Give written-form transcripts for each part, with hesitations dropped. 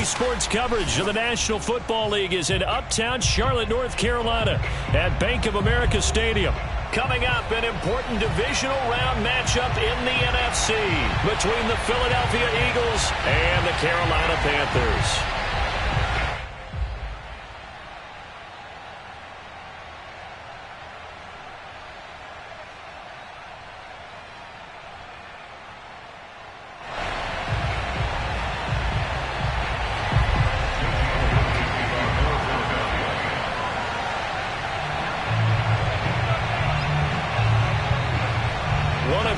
Sports coverage of the National Football League is in uptown Charlotte, North Carolina at Bank of America Stadium. Coming up, an important divisional round matchup in the NFC between the Philadelphia Eagles and the Carolina Panthers.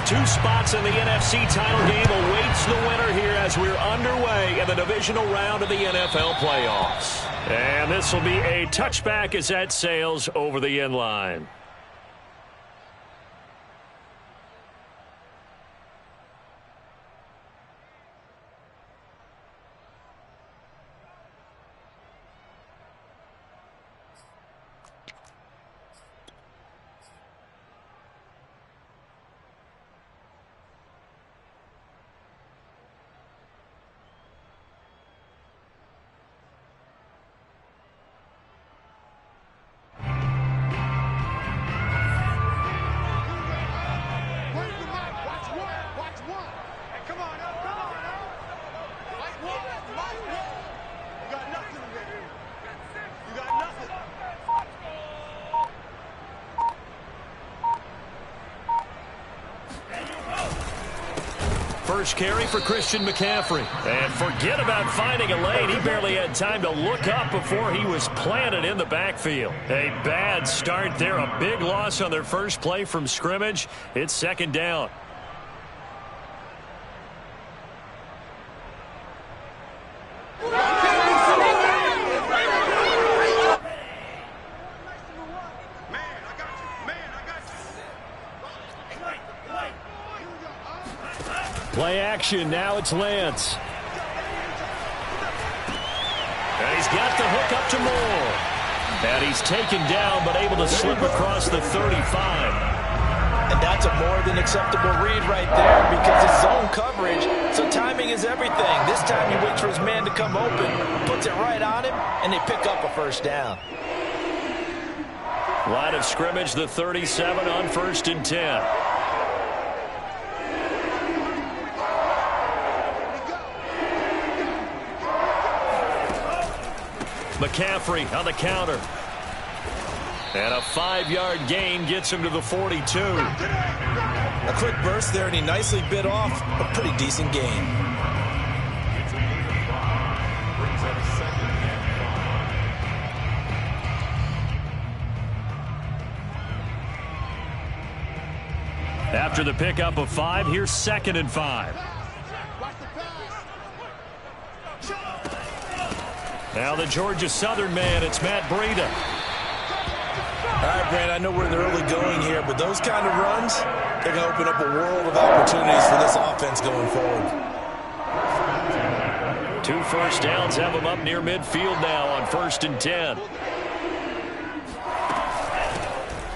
Two spots in the NFC title game awaits the winner here as we're underway in the divisional round of the NFL playoffs. And this will be a touchback as that sails over the end line. First carry for Christian McCaffrey. And forget about finding a lane. He barely had time to look up before he was planted in the backfield. A bad start there. A big loss on their first play from scrimmage. It's second down. Play action. Now it's Lance. And he's got the hook up to Moore. And he's taken down but able to slip across the 35. And that's a more than acceptable read right there because it's zone coverage, so timing is everything. This time he waits for his man to come open, puts it right on him, and they pick up a first down. Line of scrimmage, the 37 on 1st and 10. McCaffrey on the counter. And a 5-yard gain gets him to the 42. A quick burst there, and he nicely bit off a pretty decent gain. After the pickup of 5, here's 2nd and 5. Now the Georgia Southern man, it's Matt Breida. All right, Brand, I know we're in the early going here, but those kind of runs, they're going to open up a world of opportunities for this offense going forward. 2 first downs have them up near midfield now on 1st and 10.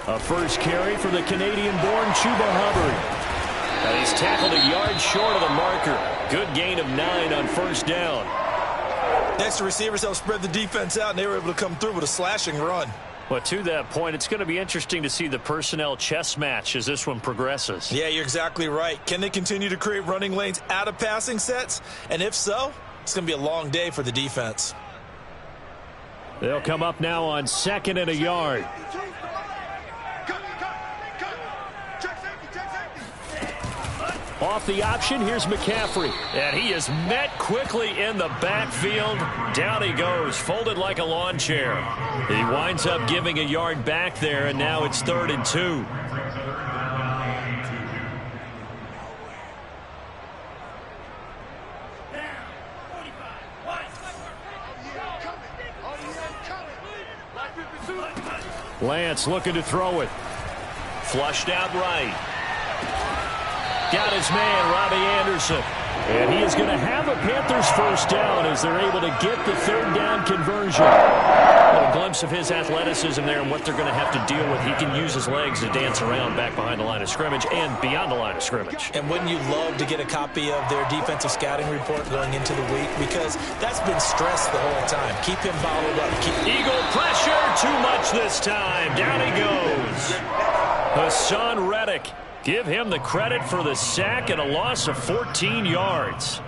A first carry for the Canadian-born Chuba Hubbard. And he's tackled a yard short of the marker. Good gain of 9 on 1st down. Next, the receivers helped spread the defense out, and they were able to come through with a slashing run. Well, to that point, it's going to be interesting to see the personnel chess match as this one progresses. Yeah, you're exactly right. Can they continue to create running lanes out of passing sets? And if so, it's going to be a long day for the defense. They'll come up now on 2nd and a yard. Off the option, here's McCaffrey. And he is met quickly in the backfield. Down he goes, folded like a lawn chair. He winds up giving a yard back there, and now it's 3rd and 2. Lance looking to throw it. Flushed out right. Got his man, Robbie Anderson. And he is going to have a Panthers first down as they're able to get the third down conversion. A little glimpse of his athleticism there and what they're going to have to deal with. He can use his legs to dance around back behind the line of scrimmage and beyond the line of scrimmage. And wouldn't you love to get a copy of their defensive scouting report going into the week? Because that's been stressed the whole time. Keep him bottled up. Eagle pressure, too much this time. Down he goes. Hassan Reddick. Give him the credit for the sack and a loss of 14 yards.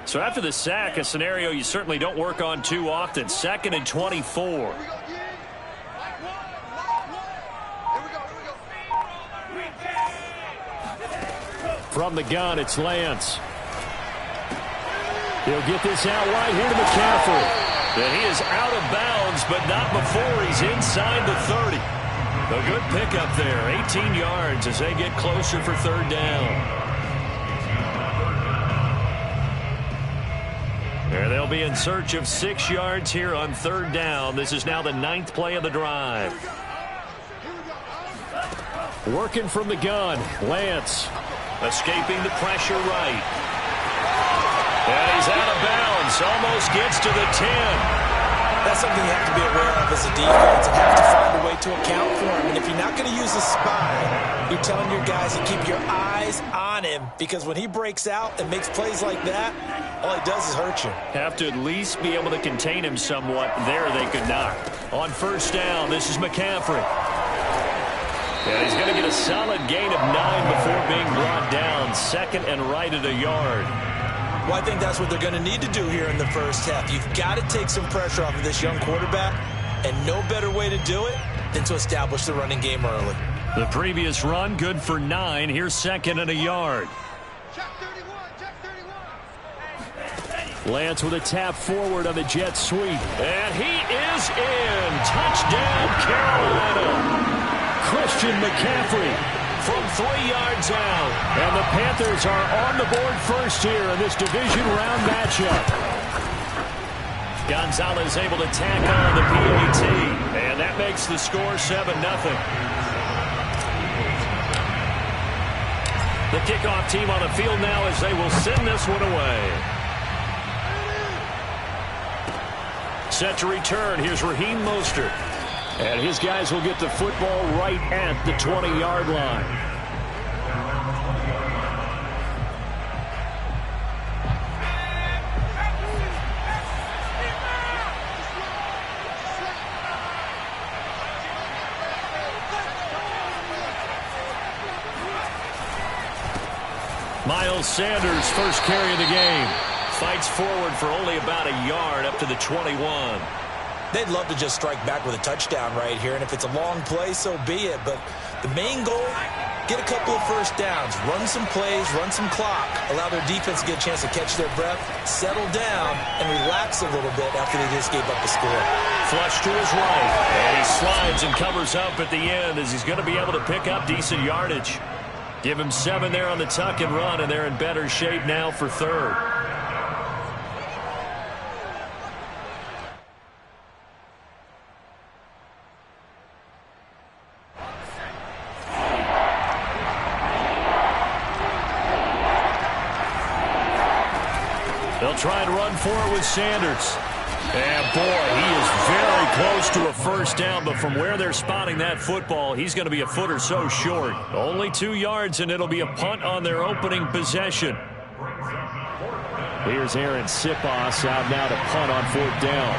So after the sack, a scenario you certainly don't work on too often. 2nd and 24. From the gun, it's Lance. He'll get this out wide here to McCaffrey. And he is out of bounds, but not before he's inside the 30. A good pickup there. 18 yards as they get closer for third down. And they'll be in search of 6 yards here on third down. This is now the 9th play of the drive. Working from the gun, Lance. Escaping the pressure right. And he's out of bounds. Almost gets to the 10. That's something you have to be aware of as a defense and have to find a way to account for him. And if you're not going to use a spy, you're telling your guys to keep your eyes on him, because when he breaks out and makes plays like that, all he does is hurt you. Have to at least be able to contain him somewhat. There they could not. On first down, this is McCaffrey. And he's going to get a solid gain of 9 before being brought down. 2nd and right at a yard. Well, I think that's what they're going to need to do here in the first half. You've got to take some pressure off of this young quarterback, and no better way to do it than to establish the running game early. The previous run, good for 9. Here's 2nd and a yard. Lance with a tap forward on the jet sweep. And he is in. Touchdown, Carolina. Christian McCaffrey from 3 yards out. And the Panthers are on the board first here in this division round matchup. Gonzalez able to tack on the PAT. And that makes the score 7-0. The kickoff team on the field now as they will send this one away. Set to return. Here's Raheem Mostert. And his guys will get the football right at the 20-yard line. Miles Sanders, first carry of the game. Fights forward for only about a yard up to the 21. They'd love to just strike back with a touchdown right here, and if it's a long play, so be it. But the main goal, get a couple of first downs, run some plays, run some clock, allow their defense to get a chance to catch their breath, settle down, and relax a little bit after they just gave up the score. Flush to his right, and he slides and covers up at the end as he's going to be able to pick up decent yardage. Give him 7 there on the tuck and run, and they're in better shape now for third. They'll try and run for it with Sanders. And, boy, he is very close to a first down, but from where they're spotting that football, he's going to be a foot or so short. Only 2 yards, and it'll be a punt on their opening possession. Here's Aaron Sipos out now to punt on 4th down.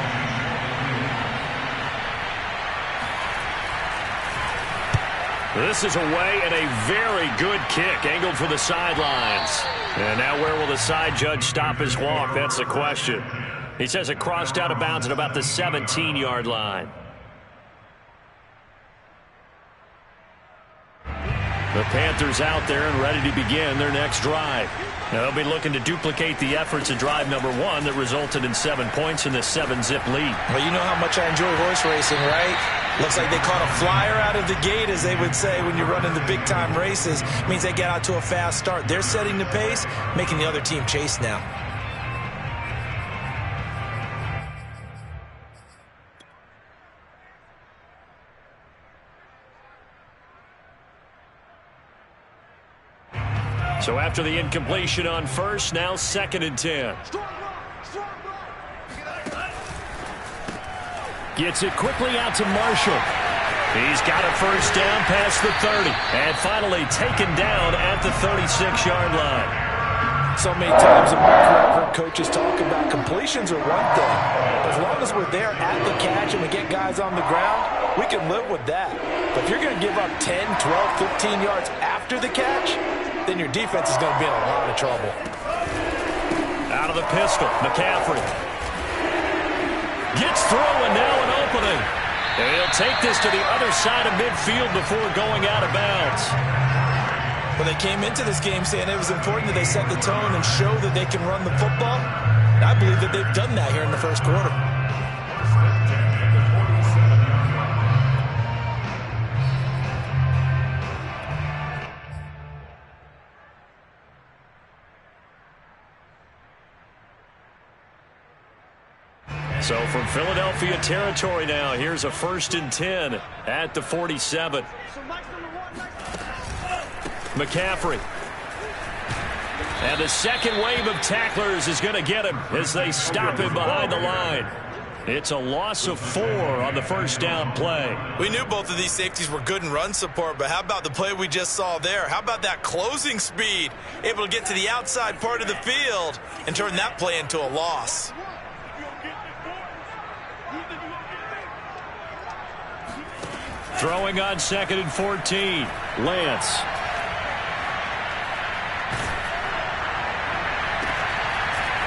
This is away and a very good kick, angled for the sidelines. And now where will the side judge stop his walk? That's the question. He says it crossed out of bounds at about the 17-yard line. The Panthers out there and ready to begin their next drive. Now they'll be looking to duplicate the efforts of drive number 1 that resulted in 7 points in the 7-zip lead. Well, you know how much I enjoy horse racing, right? Looks like they caught a flyer out of the gate, as they would say when you're running the big-time races. It means they get out to a fast start. They're setting the pace, making the other team chase now. So after the incompletion on first, now 2nd and 10. Gets it quickly out to Marshall. He's got a first down past the 30. And finally taken down at the 36-yard line. So many times in my career, I've heard coaches talk about completions are one thing. As long as we're there at the catch and we get guys on the ground, we can live with that. But if you're going to give up 10, 12, 15 yards after the catch, then your defense is going to be in a lot of trouble. Out of the pistol, McCaffrey. Gets through and now an opening. And he'll take this to the other side of midfield before going out of bounds. Well, they came into this game saying it was important that they set the tone and show that they can run the football. And I believe that they've done that here in the first quarter. So from Philadelphia territory now, here's a 1st and 10 at the 47. McCaffrey. And the second wave of tacklers is going to get him as they stop him behind the line. It's a loss of 4 on the first down play. We knew both of these safeties were good in run support, but how about the play we just saw there? How about that closing speed? Able to get to the outside part of the field and turn that play into a loss. Throwing on 2nd and 14. Lance.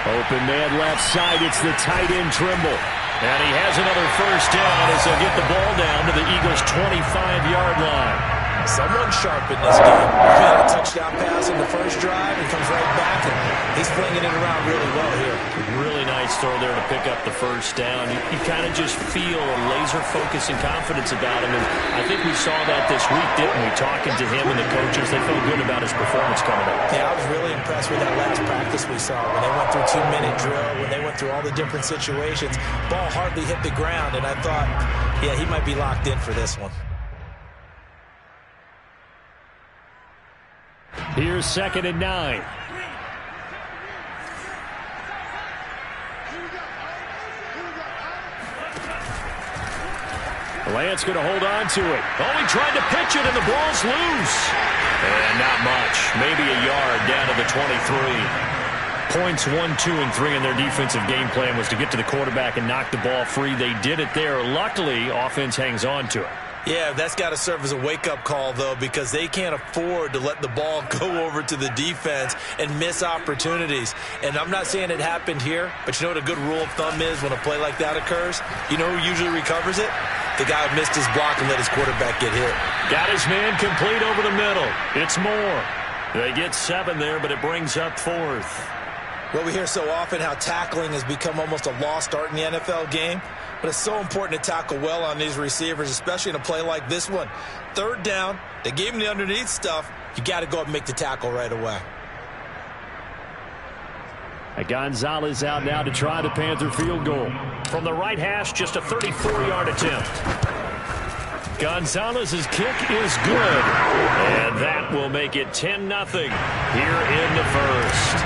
Open man left side. It's the tight end Trimble. And he has another first down as they'll get the ball down to the Eagles' 25-yard line. Someone sharp in this game. He had a touchdown pass in the first drive and comes right back, and he's flinging it around really well here. Really nice throw there to pick up the first down. You kind of just feel a laser focus and confidence about him, and I think we saw that this week, didn't we? Talking to him and the coaches, they felt good about his performance coming up. Yeah, I was really impressed with that last practice we saw when they went through 2-minute drill, when they went through all the different situations. Ball hardly hit the ground, and I thought, yeah, he might be locked in for this one. Here's 2nd and 9. Lance going to hold on to it. Oh, he tried to pitch it, and the ball's loose. And not much. Maybe a yard down to the 23. Points 1, 2, and 3 in their defensive game plan was to get to the quarterback and knock the ball free. They did it there. Luckily, offense hangs on to it. Yeah, that's got to serve as a wake-up call, though, because they can't afford to let the ball go over to the defense and miss opportunities. And I'm not saying it happened here, but you know what a good rule of thumb is when a play like that occurs? You know who usually recovers it? The guy who missed his block and let his quarterback get hit. Got his man complete over the middle. It's Moore. They get 7 there, but it brings up 4th. Well, we hear so often how tackling has become almost a lost art in the NFL game. But it's so important to tackle well on these receivers, especially in a play like this one. 3rd down, they gave him the underneath stuff. You got to go up and make the tackle right away. Gonzalez out now to try the Panther field goal. From the right hash, just a 34-yard attempt. Gonzalez's kick is good. And that will make it 10-0 here in the first.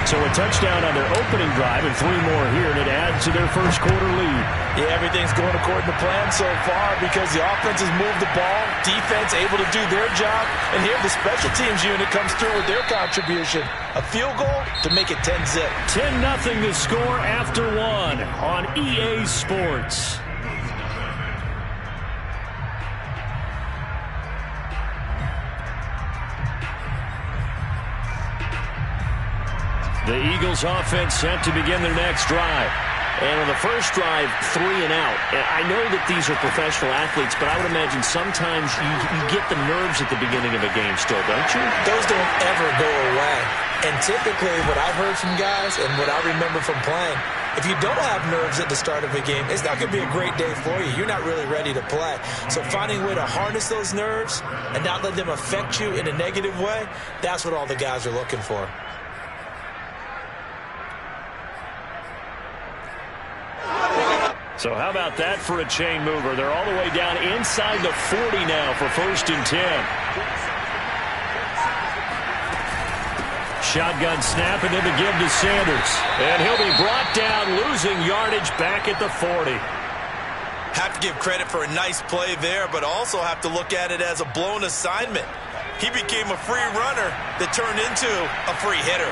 So a touchdown on their opening drive and 3 more here, and it adds to their first quarter lead. Yeah, everything's going according to plan so far because the offense has moved the ball, defense able to do their job, and here the special teams unit comes through with their contribution. A field goal to make it 10-0. 10-0 the score after 1 on EA Sports. The Eagles offense set to begin their next drive. And on the first drive, 3 and out. And I know that these are professional athletes, but I would imagine sometimes you get the nerves at the beginning of a game still, don't you? Those don't ever go away. And typically what I've heard from guys and what I remember from playing, if you don't have nerves at the start of a game, it's not going to be a great day for you. You're not really ready to play. So finding a way to harness those nerves and not let them affect you in a negative way, that's what all the guys are looking for. So how about that for a chain mover? They're all the way down inside the 40 now for 1st and 10. shotgun snap and then the give to Sanders. And he'll be brought down, losing yardage back at the 40. Have to give credit for a nice play there, but also have to look at it as a blown assignment. He became a free runner that turned into a free hitter.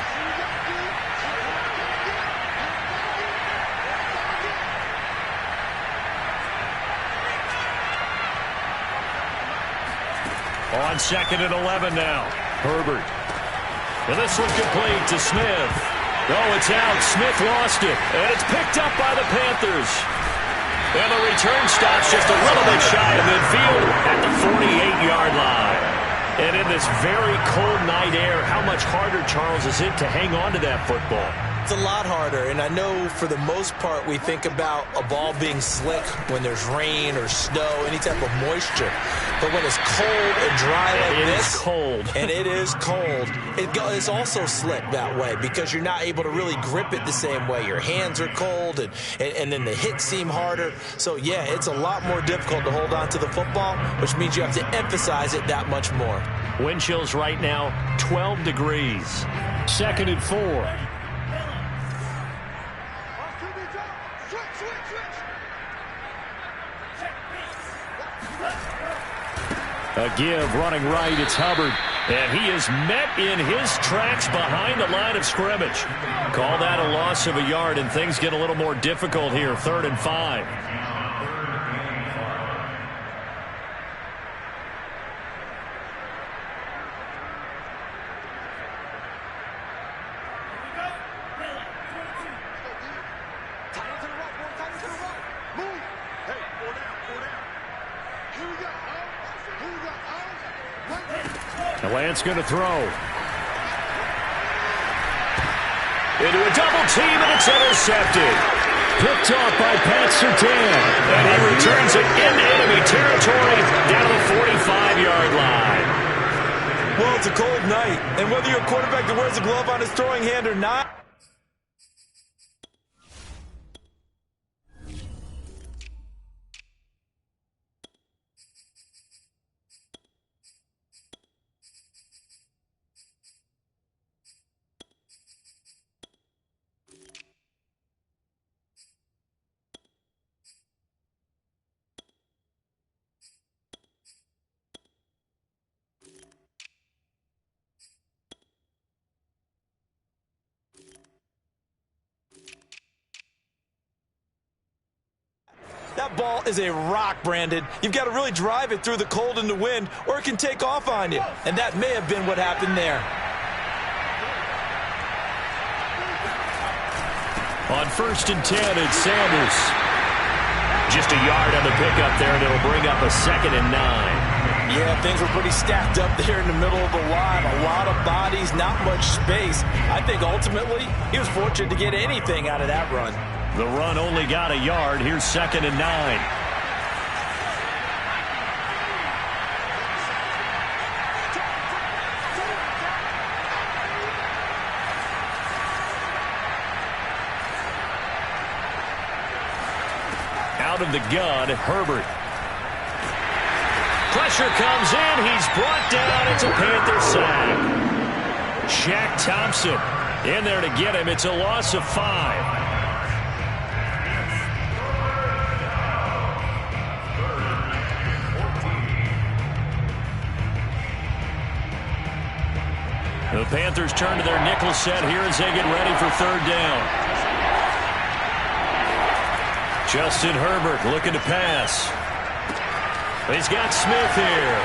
On 2nd and 11 now. Herbert. And this one complete to Smith. Oh, it's out. Smith lost it. And it's picked up by the Panthers. And the return stops just a little bit shy of midfield at the 48-yard line. And in this very cold night air, how much harder, Charles, is it to hang on to that football? It's a lot harder, and I know for the most part we think about a ball being slick when there's rain or snow, any type of moisture. But when it's cold and dry like this, it is cold. And it is cold, it's also slick that way because you're not able to really grip it the same way. Your hands are cold, and then the hits seem harder. So, yeah, it's a lot more difficult to hold on to the football, which means you have to emphasize it that much more. Wind chills right now, 12 degrees. 2nd and 4. A give, running right, it's Hubbard. And he is met in his tracks behind the line of scrimmage. Call that a loss of a yard, and things get a little more difficult here, 3rd and 5. Lance going to throw. Into a double team, and it's intercepted. Picked off by Pat Surtain. And he returns it into enemy territory down to the 45-yard line. Well, it's a cold night, and whether you're a quarterback that wears a glove on his throwing hand or not, that ball is a rock, Brandon. You've got to really drive it through the cold and the wind, or it can take off on you. And that may have been what happened there. On 1st and 10, it's Sanders. Just a yard on the pickup there, and it'll bring up a 2nd and 9. Yeah, things were pretty stacked up there in the middle of the line. A lot of bodies, not much space. I think ultimately he was fortunate to get anything out of that run. The run only got a yard. Here's 2nd and 9. Out of the gun, Herbert. Pressure comes in. He's brought down. It's a Panther sack. Shaq Thompson in there to get him. It's a loss of 5. The Panthers turn to their nickel set here as they get ready for 3rd down. Justin Herbert looking to pass. He's got Smith here.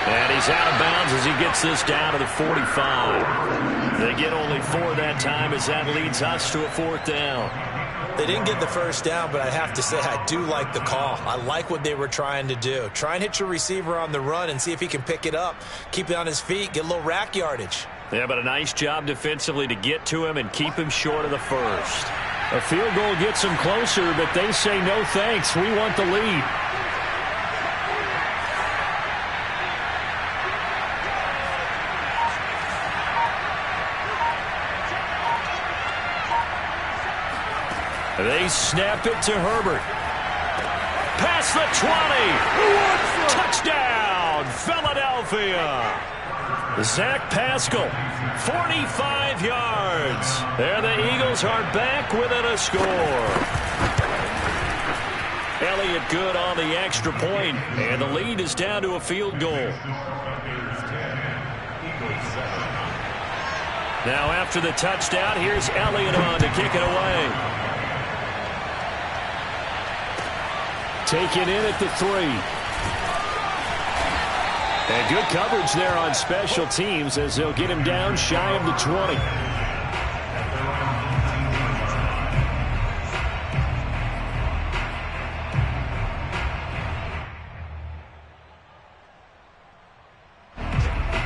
And he's out of bounds as he gets this down to the 45. They get only 4 that time as that leads us to a 4th down. They didn't get the first down, but I have to say I do like the call. I like what they were trying to do. Try and hit your receiver on the run and see if he can pick it up, keep it on his feet, get a little rack yardage. Yeah, but a nice job defensively to get to him and keep him short of the first. A field goal gets them closer, but they say no thanks. We want the lead. They snap it to Herbert. Past the 20. Touchdown, Philadelphia. Zach Pascal, 45 yards. There the Eagles are back within a score. Elliott good on the extra point, and the lead is down to a field goal. Now after the touchdown, here's Elliott on to kick it away. Taken in at the 3. And good coverage there on special teams as they'll get him down shy of the 20.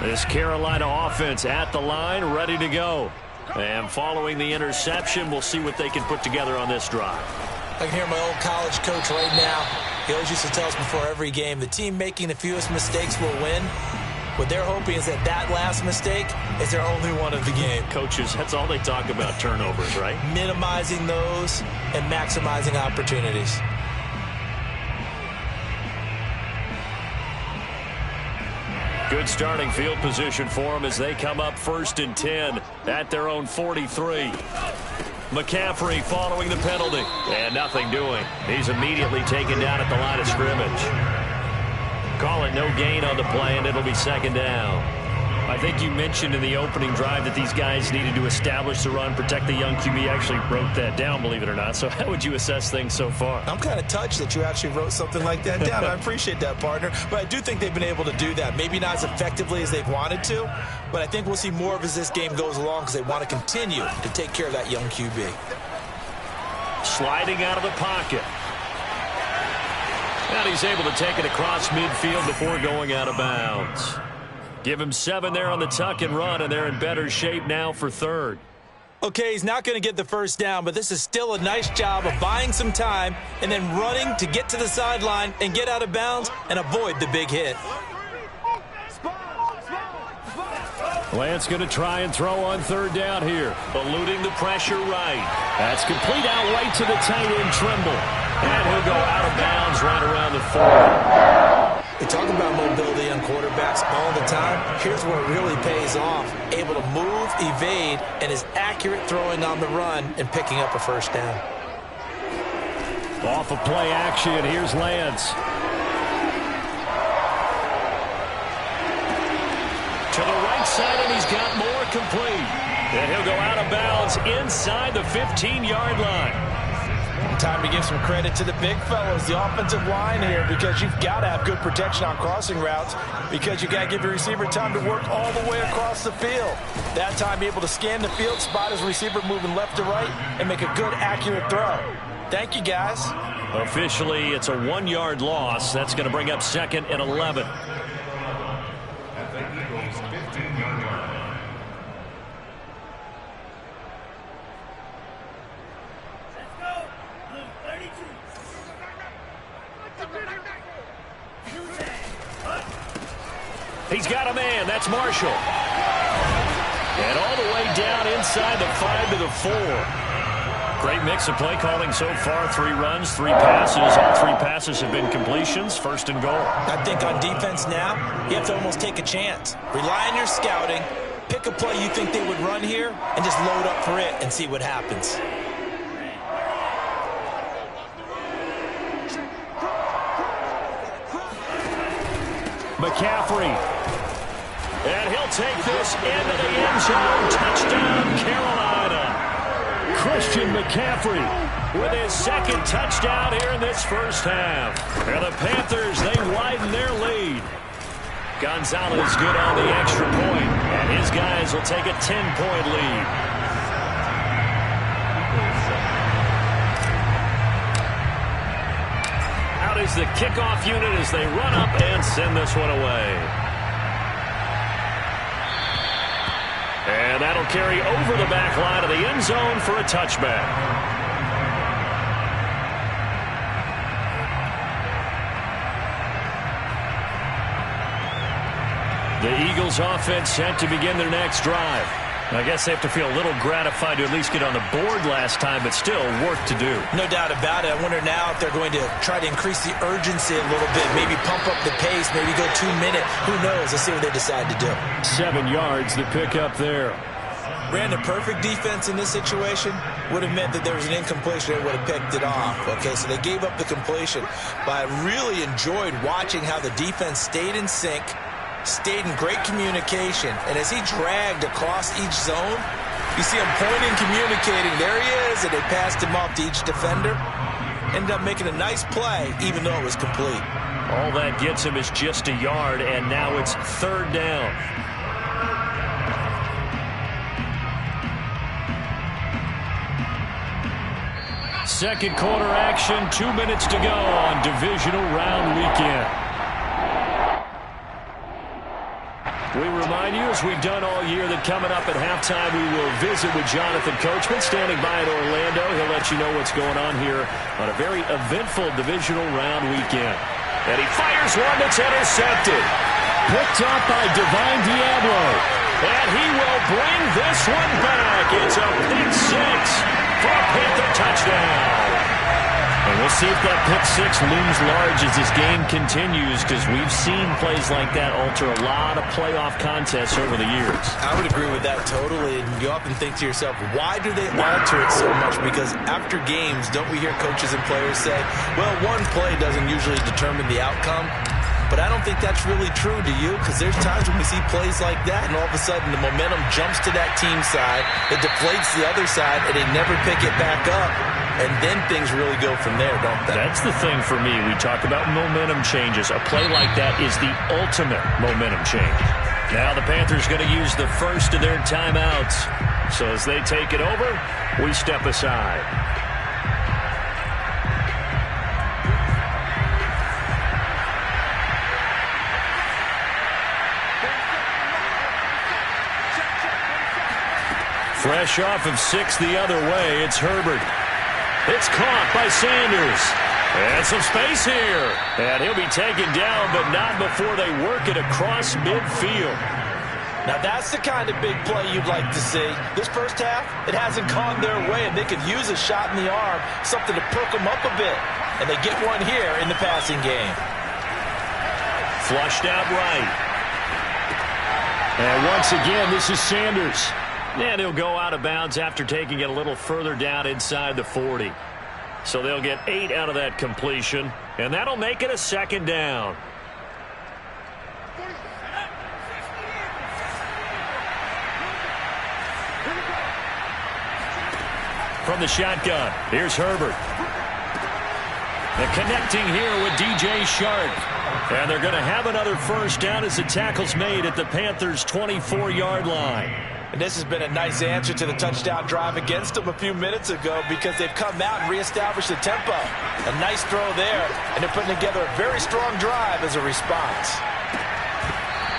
This Carolina offense at the line, ready to go. And following the interception, we'll see what they can put together on this drive. I can hear my old college coach right now. He always used to tell us before every game, the team making the fewest mistakes will win. What they're hoping is that last mistake is their only one of the game. Coaches, that's all they talk about, turnovers, right? Minimizing those and maximizing opportunities. Good starting field position for them as they come up 1st and 10 at their own 43. McCaffrey following the penalty. And nothing doing. He's immediately taken down at the line of scrimmage. Call it no gain on the play, and it'll be 2nd down. I think you mentioned in the opening drive that these guys needed to establish the run, protect the young QB. Actually wrote that down, believe it or not. So how would you assess things so far? I'm kind of touched that you actually wrote something like that down. I appreciate that, partner. But I do think they've been able to do that. Maybe not as effectively as they've wanted to, but I think we'll see more of as this game goes along because they want to continue to take care of that young QB. Sliding out of the pocket. And he's able to take it across midfield before going out of bounds. Give him 7 there on the tuck and run, and they're in better shape now for 3rd. Okay, he's not going to get the first down, but this is still a nice job of buying some time and then running to get to the sideline and get out of bounds and avoid the big hit. Lance going to try and throw on 3rd down here. Eluding the pressure right. That's complete out right to the tight end, Trimble. And he'll go out of bounds right around the 40. We talk about mobility on quarterbacks all the time. Here's where it really pays off. Able to move, evade, and is accurate throwing on the run and picking up a first down. Off of play action, here's Lance. To the right side, and he's got more complete. And he'll go out of bounds inside the 15-yard line. Time to give some credit to the big fellas, the offensive line here, because you've got to have good protection on crossing routes because you got to give your receiver time to work all the way across the field. That time, be able to scan the field, spot his receiver moving left to right, and make a good, accurate throw. Thank you, guys. Officially, it's a 1-yard loss. That's going to bring up 2nd and 11. He's got a man. That's Marshall. And all the way down inside the 5 to the 4. Great mix of play calling so far. 3 runs, 3 passes. All 3 passes have been completions. 1st and goal. I think on defense now, you have to almost take a chance. Rely on your scouting. Pick a play you think they would run here and just load up for it and see what happens. McCaffrey. And he'll take this into the end zone. Touchdown, Carolina. Christian McCaffrey with his 2nd touchdown here in this first half. And the Panthers, they widen their lead. Gonzalez good on the extra point, and his guys will take a 10-point lead. Out is the kickoff unit as they run up and send this one away. And that'll carry over the back line of the end zone for a touchback. The Eagles offense set to begin their next drive. I guess they have to feel a little gratified to at least get on the board last time, but still work to do. No doubt about it. I wonder now if they're going to try to increase the urgency a little bit, maybe pump up the pace, maybe go 2 minute. Who knows? Let's see what they decide to do. 7 yards, the pick up there. Brandon, perfect defense in this situation would have meant that there was an incompletion. They would have picked it off. Okay, so they gave up the completion. But I really enjoyed watching how the defense stayed in sync, stayed in great communication, and as he dragged across each zone, you see him pointing, communicating. There he is, and they passed him off to each defender. Ended up making a nice play, even though it was complete. All that gets him is just a yard, and now it's 3rd down. Second quarter action, 2 minutes to go on divisional round weekend. We remind you, as we've done all year, that coming up at halftime, we will visit with Jonathan Coachman, standing by in Orlando. He'll let you know what's going on here on a very eventful divisional round weekend. And he fires one that's intercepted. Picked up by Divine Diablo. And he will bring this one back. It's a pick 6 for a Panther touchdown. And we'll see if that pick 6 looms large as this game continues, because we've seen plays like that alter a lot of playoff contests over the years. I would agree with that totally. And you often think to yourself, why do they alter it so much? Because after games, don't we hear coaches and players say, well, one play doesn't usually determine the outcome? But I don't think that's really true, do you? Because there's times when we see plays like that, and all of a sudden the momentum jumps to that team side, it deflates the other side, and they never pick it back up. And then things really go from there, don't they? That's the thing for me. We talk about momentum changes. A play like that is the ultimate momentum change. Now the Panthers going to use the first of their timeouts. So as they take it over, we step aside. Fresh off of 6 the other way, it's Herbert. It's caught by Sanders. And some space here. And he'll be taken down, but not before they work it across midfield. Now that's the kind of big play you'd like to see. This first half, it hasn't gone their way, and they could use a shot in the arm, something to perk them up a bit. And they get one here in the passing game. Flushed out right. And once again, this is Sanders. And he'll go out of bounds after taking it a little further down inside the 40. So they'll get 8 out of that completion, and that'll make it a 2nd down. From the shotgun, here's Herbert. And connecting here with DJ Shark. And they're going to have another first down as the tackle's made at the Panthers' 24-yard line. And this has been a nice answer to the touchdown drive against them a few minutes ago, because they've come out and reestablished the tempo. A nice throw there, and they're putting together a very strong drive as a response.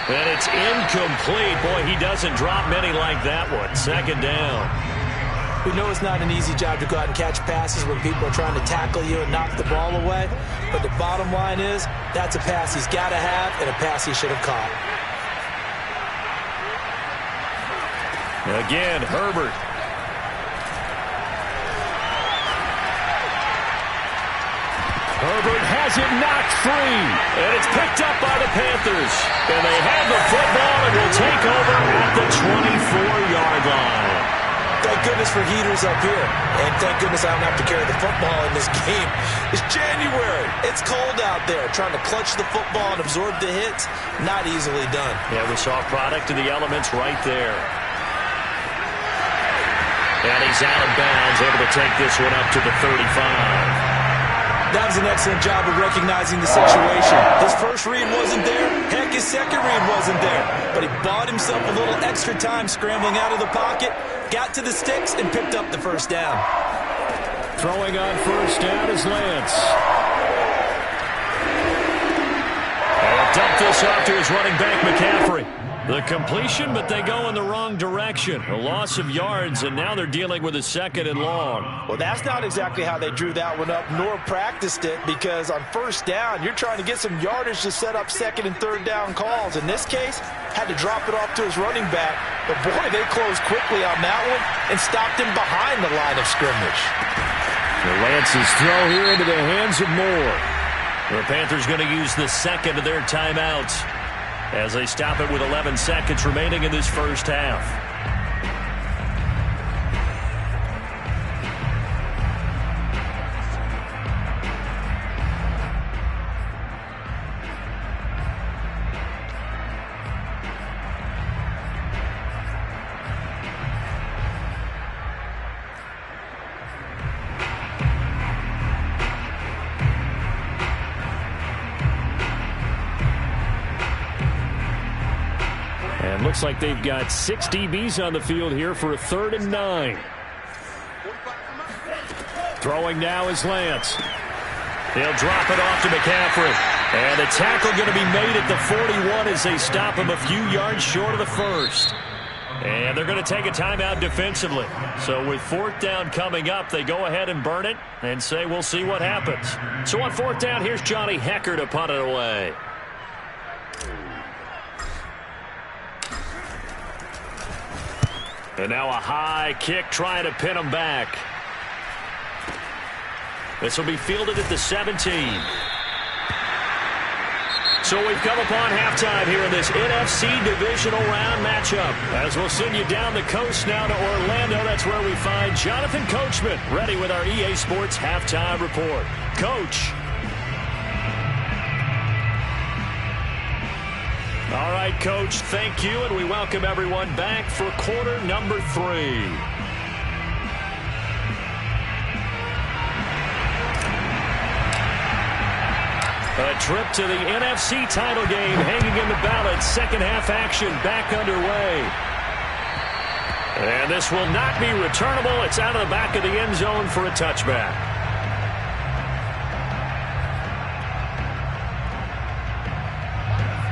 And it's incomplete. Boy, he doesn't drop many like that one. 2nd down. We know it's not an easy job to go out and catch passes when people are trying to tackle you and knock the ball away. But the bottom line is, that's a pass he's got to have and a pass he should have caught. Again, Herbert. Herbert has it knocked free. And it's picked up by the Panthers. And they have the football and will take over at the 24-yard line. Thank goodness for heaters up here. And thank goodness I don't have to carry the football in this game. It's January. It's cold out there. Trying to clutch the football and absorb the hits, not easily done. Yeah, we saw a product of the elements right there. And he's out of bounds, able to take this one up to the 35. That was an excellent job of recognizing the situation. His first read wasn't there. Heck, his second read wasn't there. But he bought himself a little extra time scrambling out of the pocket, got to the sticks, and picked up the first down. Throwing on first down is Lance. And he'll dump this off to his running back, McCaffrey. The completion, but they go in the wrong direction. A loss of yards, and now they're dealing with a 2nd and long. Well, that's not exactly how they drew that one up, nor practiced it, because on 1st down, you're trying to get some yardage to set up 2nd and 3rd down calls. In this case, had to drop it off to his running back. But, boy, they closed quickly on that one and stopped him behind the line of scrimmage. The Lance's throw here into the hands of Moore. The Panthers going to use the 2nd of their timeouts as they stop it with 11 seconds remaining in this first half. And looks like they've got 6 DBs on the field here for a 3rd and 9. Throwing now is Lance. He'll drop it off to McCaffrey. And the tackle going to be made at the 41 as they stop him a few yards short of the 1st. And they're going to take a timeout defensively. So with 4th down coming up, they go ahead and burn it and say we'll see what happens. So on 4th down, here's Johnny Hecker to punt it away. And now a high kick trying to pin him back. This will be fielded at the 17. So we've come upon halftime here in this NFC Divisional Round matchup. As we'll send you down the coast now to Orlando, that's where we find Jonathan Coachman ready with our EA Sports Halftime Report. Coach. All right, Coach, thank you, and we welcome everyone back for quarter number 3. A trip to the NFC title game hanging in the balance. Second half action back underway. And this will not be returnable. It's out of the back of the end zone for a touchback.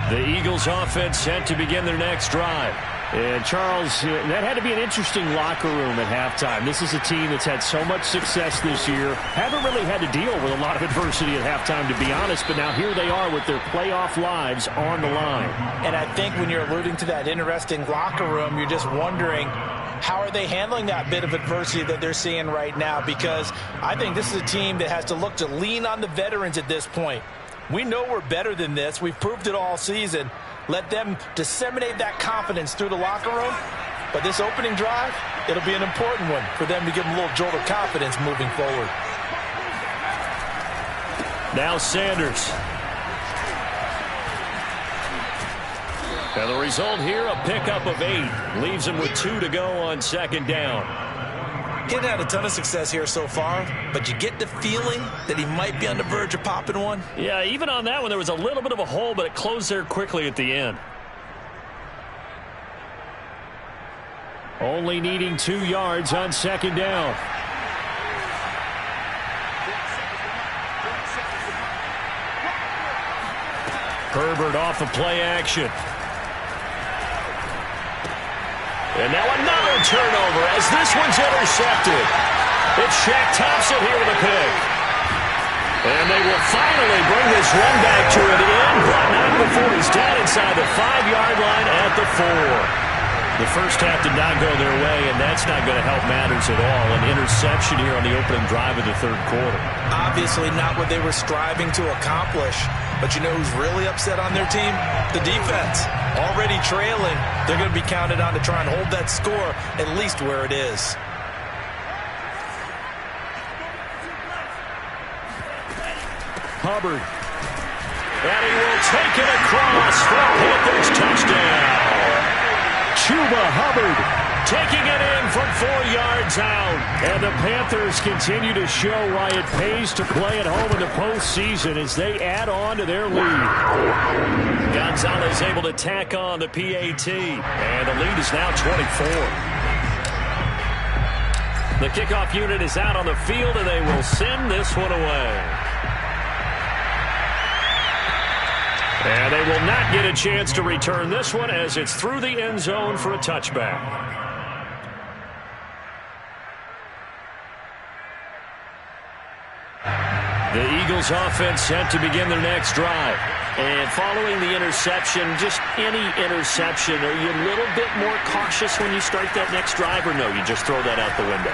The Eagles offense set to begin their next drive. And, Charles, that had to be an interesting locker room at halftime. This is a team that's had so much success this year. Haven't really had to deal with a lot of adversity at halftime, to be honest. But now here they are with their playoff lives on the line. And I think when you're alluding to that interesting locker room, you're just wondering, how are they handling that bit of adversity that they're seeing right now? Because I think this is a team that has to look to lean on the veterans at this point. We know we're better than this. We've proved it all season. Let them disseminate that confidence through the locker room. But this opening drive, it'll be an important one for them to give them a little jolt of confidence moving forward. Now Sanders. And the result here, a pickup of 8. Leaves him with 2 to go on 2nd down. He hadn't had a ton of success here so far, but you get the feeling that he might be on the verge of popping one. Yeah, even on that one, there was a little bit of a hole, but it closed there quickly at the end. Only needing 2 yards on 2nd down. Herbert off of play action. And now another turnover as this one's intercepted. It's Shaq Thompson here with a pick. And they will finally bring this one back to an end, but not before he's down inside the 5-yard line at the 4. The first half did not go their way, and that's not going to help matters at all. An interception here on the opening drive of the 3rd quarter. Obviously not what they were striving to accomplish. But you know who's really upset on their team? The defense. Already trailing. They're going to be counted on to try and hold that score at least where it is. Hubbard. And he will take it across for a Panthers touchdown. Chuba Hubbard taking it in from 4 yards out. And the Panthers continue to show why it pays to play at home in the postseason as they add on to their lead. Gonzalez able to tack on the PAT. And the lead is now 24. The kickoff unit is out on the field, and they will send this one away. And they will not get a chance to return this one as it's through the end zone for a touchback. The Eagles offense set to begin their next drive. And following the interception, just any interception, are you a little bit more cautious when you start that next drive, or no, you just throw that out the window?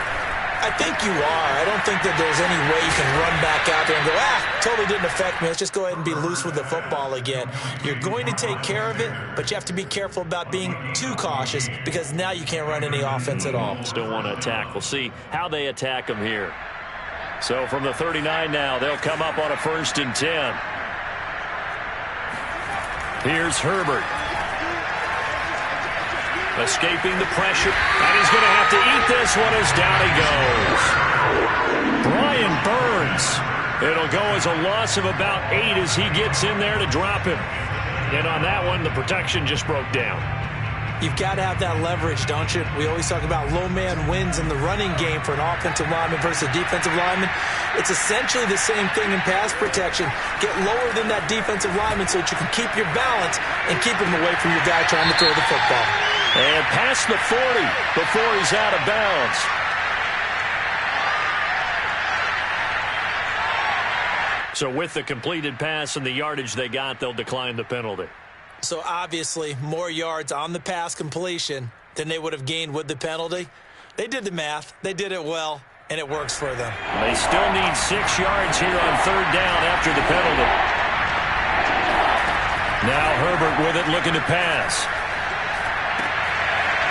I think you are. I don't think that there's any way you can run back out there and go, totally didn't affect me. Let's just go ahead and be loose with the football again. You're going to take care of it, but you have to be careful about being too cautious because now you can't run any offense at all. Still want to attack. We'll see how they attack them here. So from the 39 now, they'll come up on a 1st and 10. Here's Herbert. Escaping the pressure, and he's going to have to eat this one as down he goes. Brian Burns. It'll go as a loss of about 8 as he gets in there to drop him. And on that one, the protection just broke down. You've got to have that leverage, don't you? We always talk about low man wins in the running game for an offensive lineman versus a defensive lineman. It's essentially the same thing in pass protection. Get lower than that defensive lineman so that you can keep your balance and keep him away from your guy trying to throw the football. And past the 40 before he's out of bounds. So with the completed pass and the yardage they got, they'll decline the penalty. So obviously more yards on the pass completion than they would have gained with the penalty. They did the math. They did it well, and it works for them. They still need 6 yards here on 3rd down after the penalty. Now Herbert with it, looking to pass.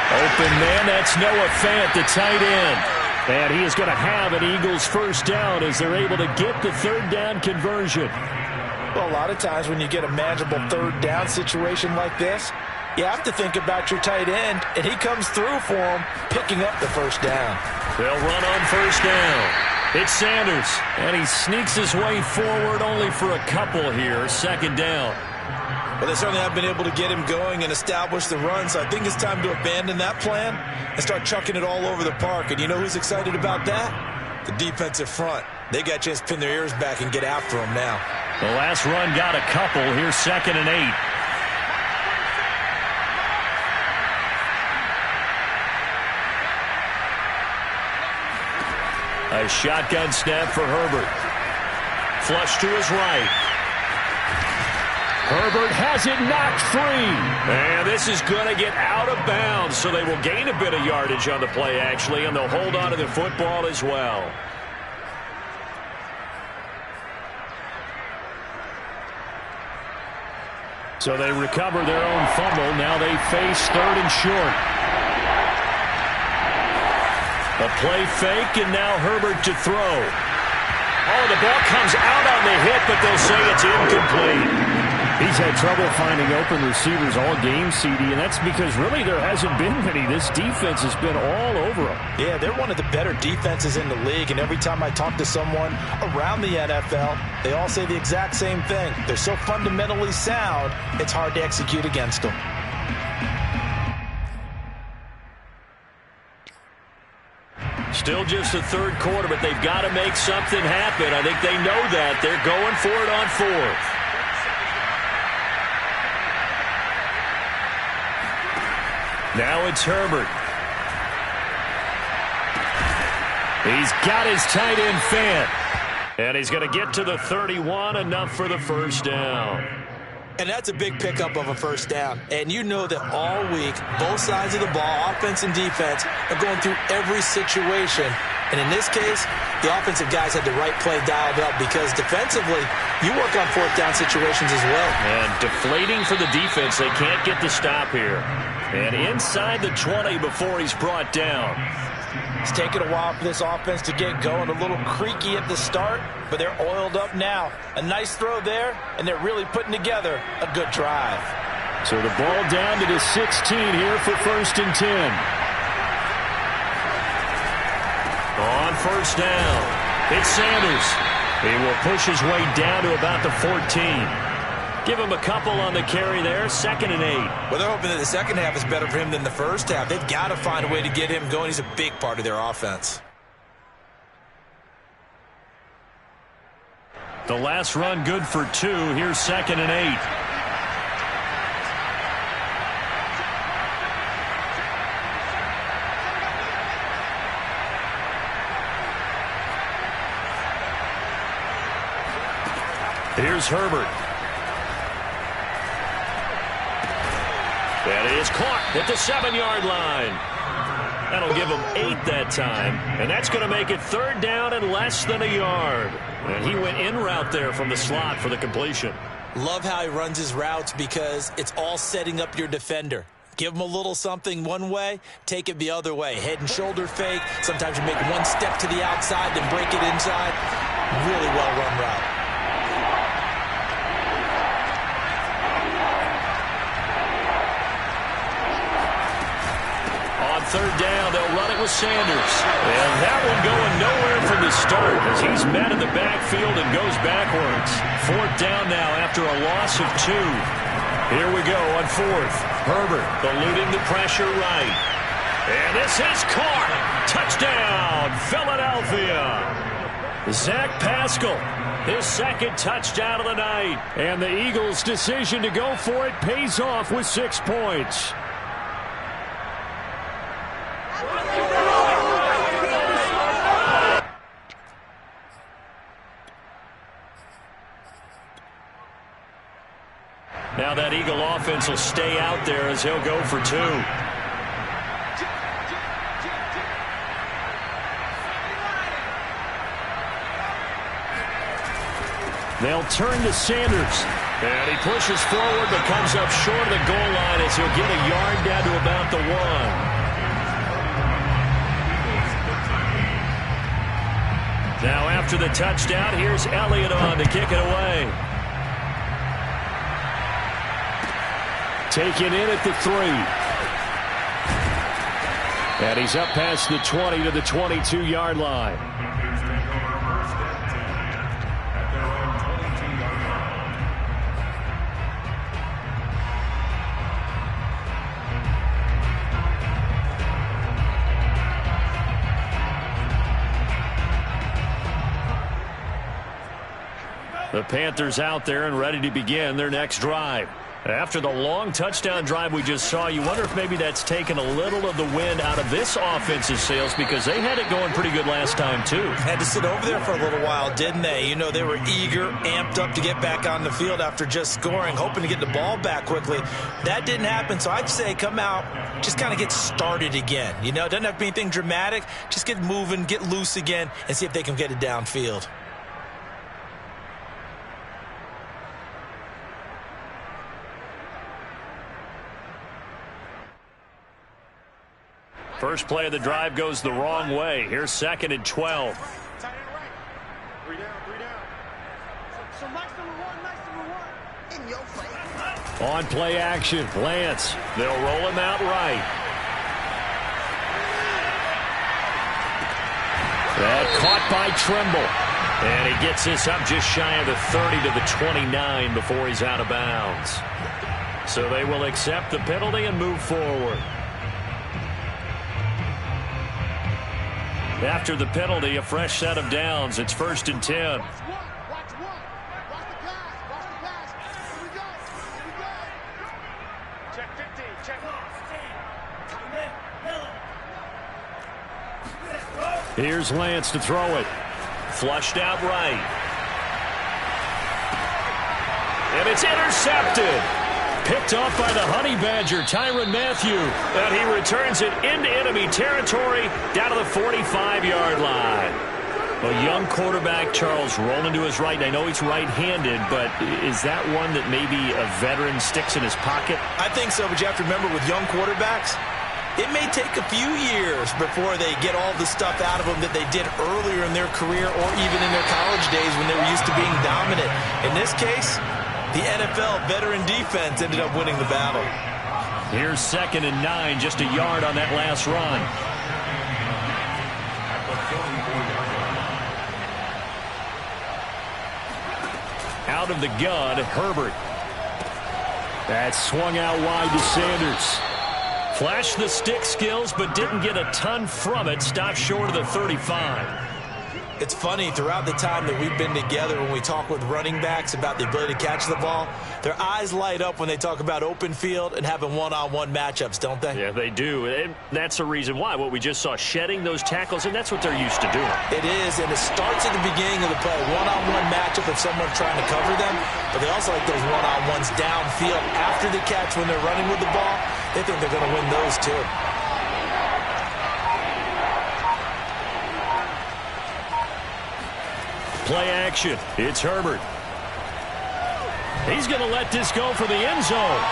Open man, that's Noah Fant, the tight end. And he is going to have an Eagles 1st down as they're able to get the 3rd down conversion. Well, a lot of times when you get a manageable 3rd down situation like this, you have to think about your tight end, and he comes through for him, picking up the 1st down. They'll run on 1st down. It's Sanders, and he sneaks his way forward only for a couple here, 2nd down. Well, they certainly have been able to get him going and establish the run, so I think it's time to abandon that plan and start chucking it all over the park. And you know who's excited about that? The defensive front. They got a chance to pin their ears back and get after him now. The last run got a couple. Here's 2nd and 8. A shotgun snap for Herbert. Flush to his right. Herbert has it knocked free. And this is going to get out of bounds, so they will gain a bit of yardage on the play, actually, and they'll hold on to the football as well. So they recover their own fumble. Now they face 3rd and short. A play fake, and now Herbert to throw. Oh, the ball comes out on the hit, but they'll say it's incomplete. He's had trouble finding open receivers all game, CD, and that's because really there hasn't been many. This defense has been all over them. Yeah, they're one of the better defenses in the league, and every time I talk to someone around the NFL, they all say the exact same thing. They're so fundamentally sound, it's hard to execute against them. Still just the 3rd quarter, but they've got to make something happen. I think they know that. They're going for it on 4th. Now it's Herbert. He's got his tight end Fant. And he's going to get to the 31, enough for the 1st down. And that's a big pickup of a 1st down. And you know that all week, both sides of the ball, offense and defense, are going through every situation. And in this case, the offensive guys had the right play dialed up because defensively, you work on 4th down situations as well. And deflating for the defense. They can't get the stop here. And inside the 20 before he's brought down. It's taken a while for this offense to get going. A little creaky at the start, but they're oiled up now. A nice throw there, and they're really putting together a good drive. So the ball down to the 16 here for 1st and 10. On 1st down, it's Sanders. He will push his way down to about the 14. Give him a couple on the carry there, 2nd and 8. Well, they're hoping that the second half is better for him than the first half. They've got to find a way to get him going. He's a big part of their offense. The last run good for 2. Here's 2nd and 8. Here's Herbert. And he is caught at the 7-yard line. That'll give him 8 that time. And that's going to make it 3rd down and less than a yard. And he went in route there from the slot for the completion. Love how he runs his routes because it's all setting up your defender. Give him a little something one way, take it the other way. Head and shoulder fake. Sometimes you make one step to the outside, then break it inside. Really well-run route. On 3rd down, they'll run it with Sanders. And that one going nowhere from the start as he's met in the backfield and goes backwards. 4th down now after a loss of 2. Here we go on 4th. Herbert eluding the pressure right. And this is caught. Touchdown, Philadelphia. Zach Pascal, his 2nd touchdown of the night. And the Eagles' decision to go for it pays off with 6 points. Now that Eagle offense will stay out there as he'll go for 2. They'll turn to Sanders. And he pushes forward but comes up short of the goal line as he'll get a yard down to about the 1. Now after the touchdown, here's Elliott on to kick it away. Taken in at the 3. And he's up past the 20 to the 22-yard line. The Panthers out there and ready to begin their next drive. After the long touchdown drive we just saw, you wonder if maybe that's taken a little of the wind out of this offense's sails because they had it going pretty good last time, too. Had to sit over there for a little while, didn't they? You know, they were eager, amped up to get back on the field after just scoring, hoping to get the ball back quickly. That didn't happen, so I'd say come out, just kind of get started again. You know, it doesn't have to be anything dramatic. Just get moving, get loose again, and see if they can get it downfield. First play of the drive goes the wrong way. Here's 2nd and 12. On play action, Lance. They'll roll him out right. That caught by Trimble. And he gets this up just shy of the 30 to the 29 before he's out of bounds. So they will accept the penalty and move forward. After the penalty, a fresh set of downs. It's 1st and 10. Here's Lance to throw it. Flushed out right. And it's intercepted. Picked off by the Honey Badger, Tyrann Mathieu. And he returns it into enemy territory down to the 45-yard line. A young quarterback, Charles, rolling to his right. I know he's right-handed, but is that one that maybe a veteran sticks in his pocket? I think so, but you have to remember with young quarterbacks, it may take a few years before they get all the stuff out of them that they did earlier in their career or even in their college days when they were used to being dominant. In this case, the NFL veteran defense ended up winning the battle. Here's 2nd and 9, just a yard on that last run. Out of the gun, Herbert. That swung out wide to Sanders. Flashed the stick skills, but didn't get a ton from it. Stopped short of the 35. It's funny, throughout the time that we've been together, when we talk with running backs about the ability to catch the ball, their eyes light up when they talk about open field and having one-on-one matchups, don't they? Yeah, they do. And that's the reason why. What we just saw, shedding those tackles, and that's what they're used to doing. It is, and it starts at the beginning of the play. One-on-one matchup if someone's trying to cover them, but they also like those one-on-ones downfield after the catch when they're running with the ball. They think they're going to win those too. Play action. It's Herbert. He's going to let this go for the end zone.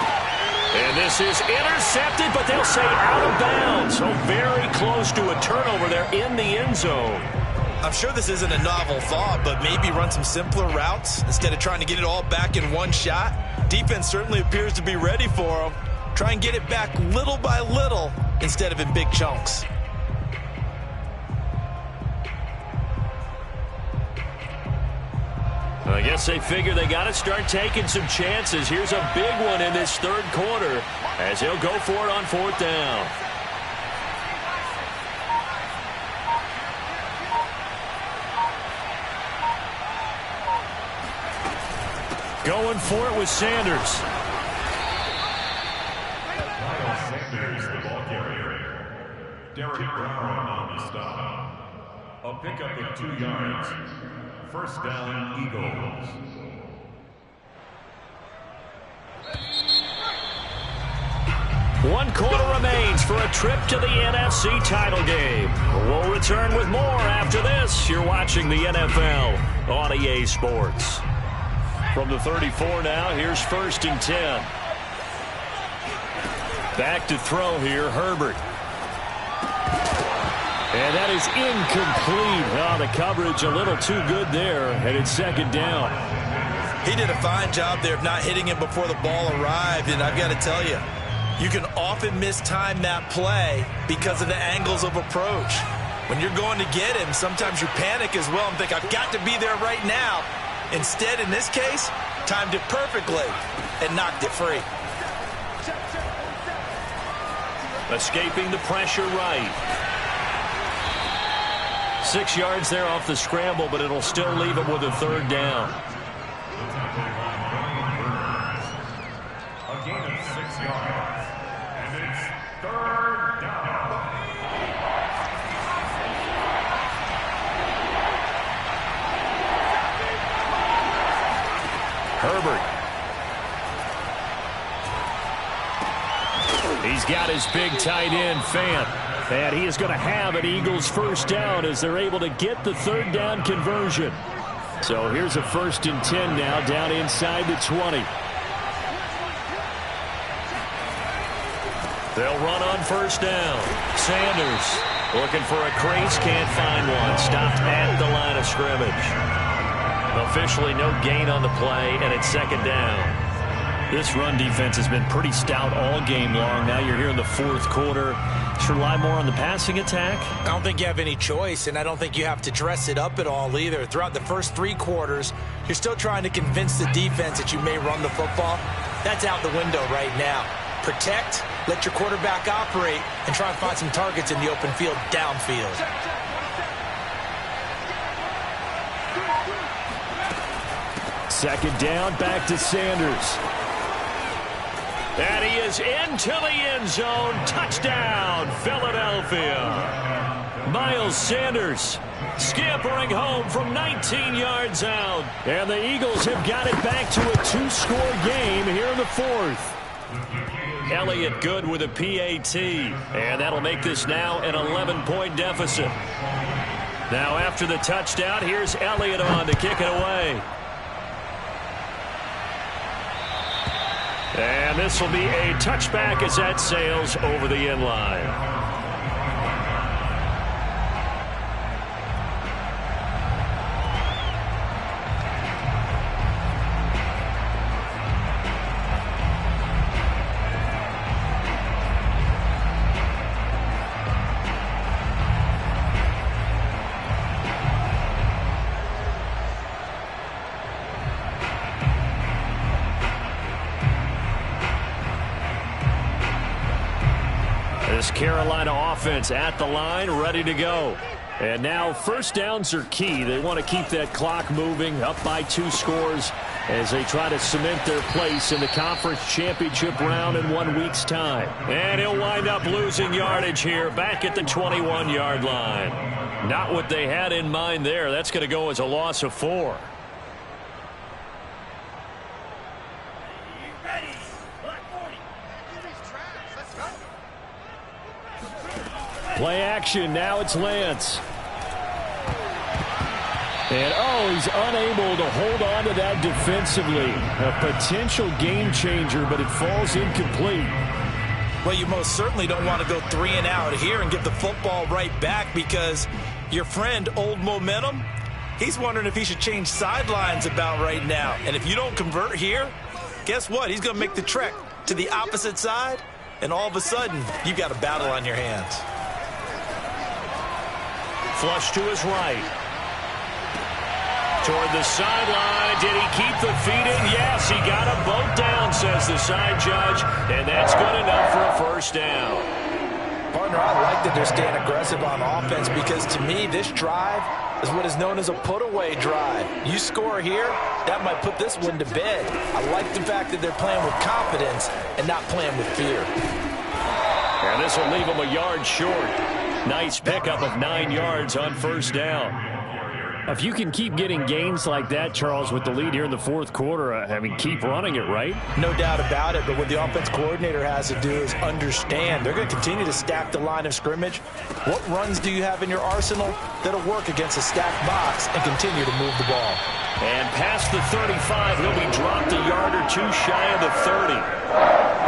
And this is intercepted, but they'll say out of bounds. So very close to a turnover there in the end zone. I'm sure this isn't a novel thought, but maybe run some simpler routes instead of trying to get it all back in one shot. Defense certainly appears to be ready for them. Try and get it back little by little instead of in big chunks. I guess they figure they got to start taking some chances. Here's a big one in this third quarter as he'll go for it on fourth down. Going for it with Sanders. Sanders, the ball carrier. Derek Brown on the stop. A pickup of 2 yards. First down, Eagles. One quarter remains for a trip to the NFC title game. We'll return with more after this. You're watching the NFL on EA Sports. From the 34 now, here's 1st and 10. Back to throw here, Herbert. And that is incomplete. Oh, the coverage a little too good there, and it's 2nd down. He did a fine job there of not hitting him before the ball arrived, and I've got to tell you, you can often mistime that play because of the angles of approach. When you're going to get him, sometimes you panic as well and think, I've got to be there right now. Instead, in this case, timed it perfectly and knocked it free. Escaping the pressure right. 6 yards there off the scramble, but it'll still leave him with a 3rd down. A gain of 6 yards. And it's 3rd down. Herbert. He's got his big tight end, Fant. And he is going to have an Eagles 1st down as they're able to get the 3rd down conversion. So here's a 1st and 10 now down inside the 20. They'll run on 1st down. Sanders looking for a crease, can't find one. Stopped at the line of scrimmage. Officially no gain on the play, and it's 2nd down. This run defense has been pretty stout all game long. Now you're here in the 4th quarter. Should rely more on the passing attack? I don't think you have any choice, and I don't think you have to dress it up at all either. Throughout the first 3 quarters, you're still trying to convince the defense that you may run the football. That's out the window right now. Protect, let your quarterback operate, and try and find some targets in the open field downfield. Second down, back to Sanders. And he is into the end zone. Touchdown, Philadelphia. Miles Sanders scampering home from 19 yards out. And the Eagles have got it back to a 2-score game here in the 4th. Elliott good with a PAT. And that'll make this now an 11-point deficit. Now after the touchdown, here's Elliott on to kick it away. And this will be a touchback as that sails over the end line. This Carolina offense at the line, ready to go. And now first downs are key. They want to keep that clock moving, up by 2 scores as they try to cement their place in the conference championship round in 1 week's time. And he'll wind up losing yardage here back at the 21-yard line. Not what they had in mind there. That's going to go as a loss of 4. Play action. Now it's Lance. And, he's unable to hold on to that defensively. A potential game changer, but it falls incomplete. Well, you most certainly don't want to go 3 and out here and get the football right back because your friend, Old Momentum, he's wondering if he should change sidelines about right now. And if you don't convert here, guess what? He's going to make the trek to the opposite side, and all of a sudden, you've got a battle on your hands. Flush to his right. Toward the sideline. Did he keep the feet in? Yes, he got them both down, says the side judge. And that's good enough for a first down. Partner, I like that they're staying aggressive on offense because to me, this drive is what is known as a put-away drive. You score here, that might put this one to bed. I like the fact that they're playing with confidence and not playing with fear. And this will leave them a yard short. Nice pickup of 9 yards on first down. If you can keep getting gains like that, Charles, with the lead here in the fourth quarter, keep running it, right? No doubt about it, but what the offense coordinator has to do is understand. They're going to continue to stack the line of scrimmage. What runs do you have in your arsenal that'll work against a stacked box and continue to move the ball? And past the 35, he'll be dropped a yard or 2 shy of the 30.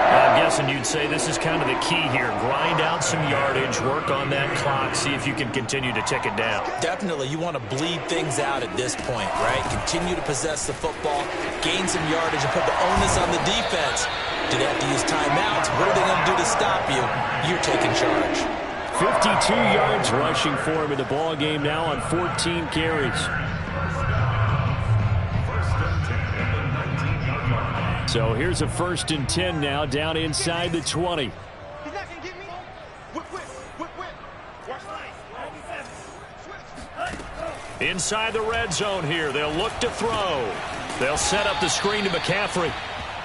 I'm guessing you'd say this is kind of the key here. Grind out some yardage, work on that clock, see if you can continue to tick it down. Definitely, you want to bleed things out at this point, right? Continue to possess the football, gain some yardage, and put the onus on the defense. Do they have to use timeouts? What are they going to do to stop you? You're taking charge. 52 yards rushing for him in the ball game now on 14 carries. So here's a 1st and 10 now down inside the 20. He's not going to get me. Whip. Watch life. Inside the red zone here. They'll look to throw. They'll set up the screen to McCaffrey.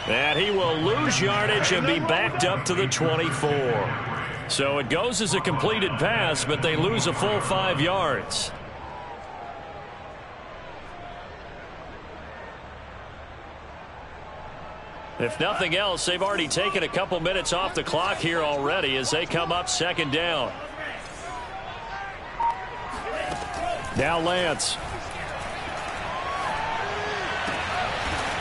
And he will lose yardage and be backed up to the 24. So it goes as a completed pass, but they lose a full 5 yards. If nothing else, they've already taken a couple minutes off the clock here already as they come up 2nd down. Now Lance.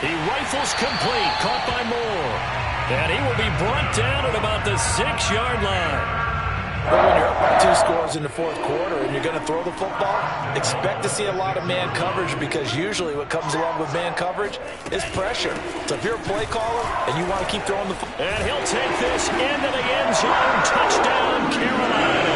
He rifles complete, caught by Moore. And he will be brought down at about the 6-yard line. But when you're up by 2 scores in the fourth quarter and you're going to throw the football, expect to see a lot of man coverage because usually what comes along with man coverage is pressure. So if you're a play caller and you want to keep throwing the football. And he'll take this into the end zone. Touchdown, Carolina.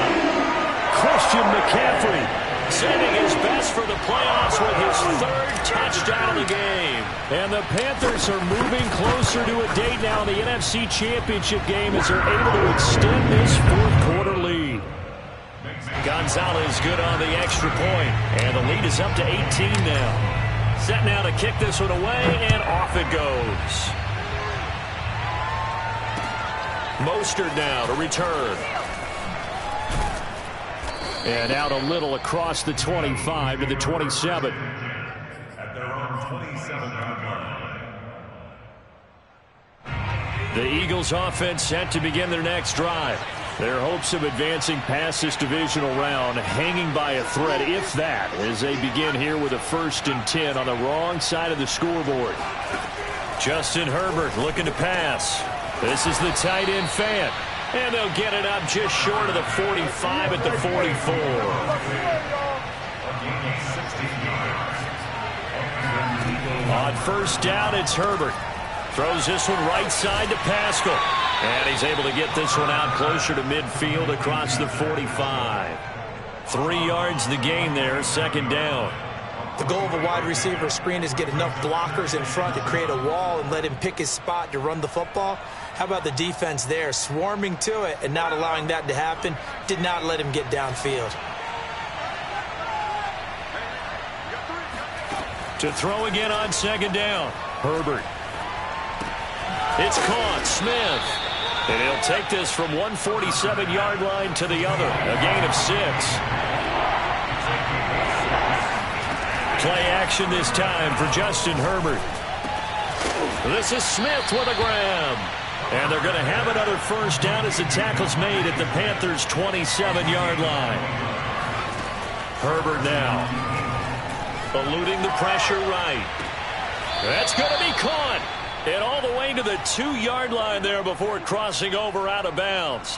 Christian McCaffrey saving his best for the playoffs with his 3rd touchdown of the game. And the Panthers are moving closer to a date now in the NFC Championship game as they're able to extend this fourth quarter lead. Gonzalez good on the extra point, and the lead is up to 18 now. Set now to kick this one away, and off it goes. Mostert now to return. And out a little across the 25 to the 27. At their own 27-yard line. The Eagles offense set to begin their next drive. Their hopes of advancing past this divisional round hanging by a thread, if that, as they begin here with a 1st and 10 on the wrong side of the scoreboard. Justin Herbert looking to pass. This is the tight end Fant. And they'll get it up just short of the 45 at the 44. On first down, it's Herbert. Throws this one right side to Pascal. And he's able to get this one out closer to midfield across the 45. 3 yards the gain there, 2nd down. The goal of a wide receiver screen is get enough blockers in front to create a wall and let him pick his spot to run the football. How about the defense there, swarming to it and not allowing that to happen? Did not let him get downfield. To throw again on second down. Herbert. It's caught. Smith. And he'll take this from 147-yard line to the other. A gain of 6. Play action this time for Justin Herbert. This is Smith with a grab. And they're going to have another first down as the tackle's made at the Panthers' 27-yard line. Herbert now. Eluding the pressure right. That's going to be caught. And all the way to the 2-yard line there before crossing over out of bounds.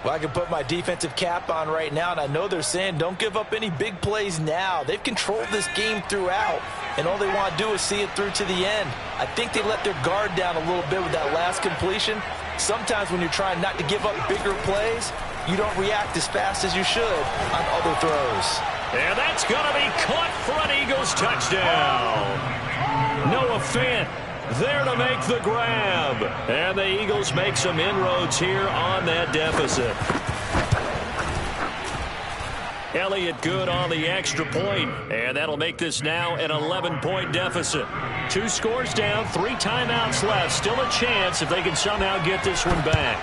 Well, I can put my defensive cap on right now, and I know they're saying don't give up any big plays now. They've controlled this game throughout, and all they want to do is see it through to the end. I think they let their guard down a little bit with that last completion. Sometimes when you're trying not to give up bigger plays, you don't react as fast as you should on other throws. And that's going to be caught for an Eagles touchdown. Noah Fant there to make the grab. And the Eagles make some inroads here on that deficit. Elliott good on the extra point, and that'll make this now an 11-point deficit. 2 scores down, 3 timeouts left. Still a chance if they can somehow get this one back.